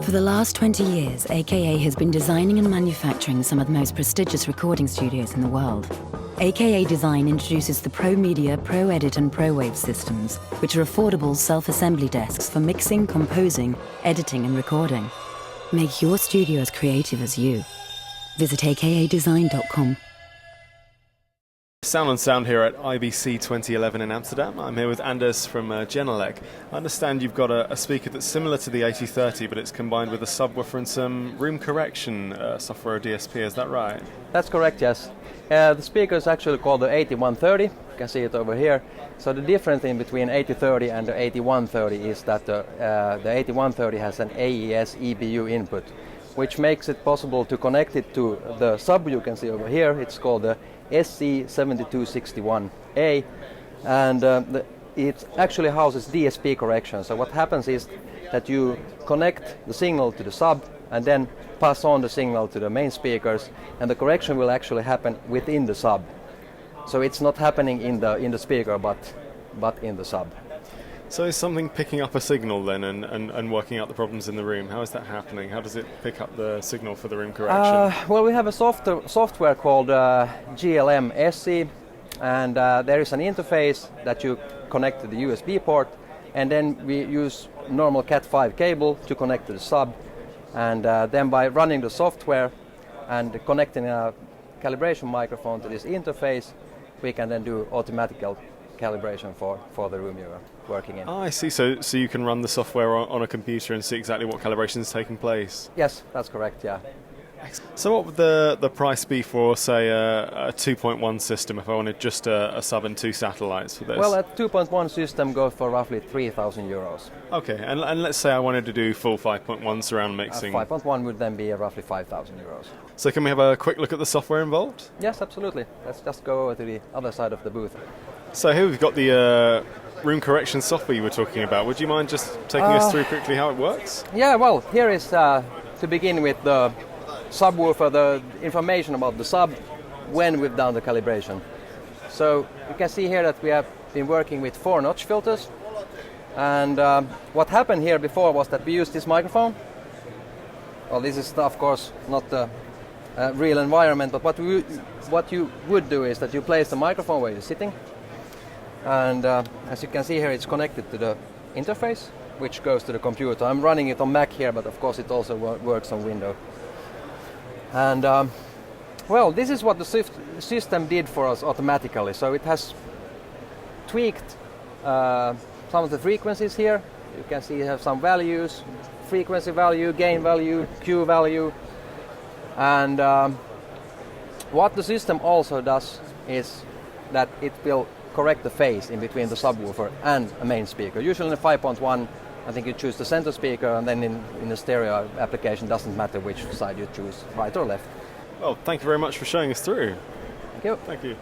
For the last 20 years, AKA has been designing and manufacturing some of the most prestigious recording studios in the world. AKA Design introduces the Pro Media, Pro Edit and Pro Wave systems, which are affordable self-assembly desks for mixing, composing, editing and recording. Make your studio as creative as you. Visit akadesign.com. Sound on Sound here at IBC 2011 in Amsterdam. I'm here with Anders from Genelec. I understand you've got a speaker that's similar to the 8030, but it's combined with a subwoofer and some room correction software or DSP, is that right? That's correct, yes. The speaker is actually called the 8130. You can see it over here. So the difference in between 8030 and the 8130 is that the 8130 has an AES EBU input, which makes it possible to connect it to the sub you can see over here. It's called the SC7261A, and it actually houses DSP correction. So what happens is that you connect the signal to the sub and then pass on the signal to the main speakers, and the correction will actually happen within the sub. So it's not happening in the speaker, but in the sub. So is something picking up a signal then and working out the problems in the room? How is that happening? How does it pick up the signal for the room correction? Well, we have a software called GLM SC, and there is an interface that you connect to the USB port, and then we use normal Cat5 cable to connect to the sub, and then by running the software and connecting a calibration microphone to this interface, we can then do automatic calibration for the room you're working in. Oh, I see. So you can run the software on a computer and see exactly what calibration is taking place? Yes, that's correct, yeah. So what would the price be for, say, a 2.1 system if I wanted just a sub and two satellites for this? Well, a 2.1 system goes for roughly 3,000 euros. Okay, and let's say I wanted to do full 5.1 surround mixing. 5.1 would then be roughly 5,000 euros. So can we have a quick look at the software involved? Yes, absolutely. Let's just go over to the other side of the booth. So here we've got the room correction software you were talking about. Would you mind just taking us through quickly how it works? Yeah, well, here is to begin with the subwoofer, the information about the sub when we've done the calibration. So you can see here that we have been working with 4 notch filters, and what happened here before was that we used this microphone. Well, this is of course not the real environment, but what you would do is that you place the microphone where you're sitting, and as you can see here, it's connected to the interface, which goes to the computer. I'm running it on Mac here, but of course it also works on Windows. And well, this is what the system did for us automatically. So it has tweaked some of the frequencies here. You can see you have some values, frequency value, gain value, Q value. And what the system also does is that it will correct the phase in between the subwoofer and a main speaker. Usually in a 5.1, I think you choose the center speaker, and then in the stereo application, doesn't matter which side you choose, right or left. Well, thank you very much for showing us through. Thank you. Thank you.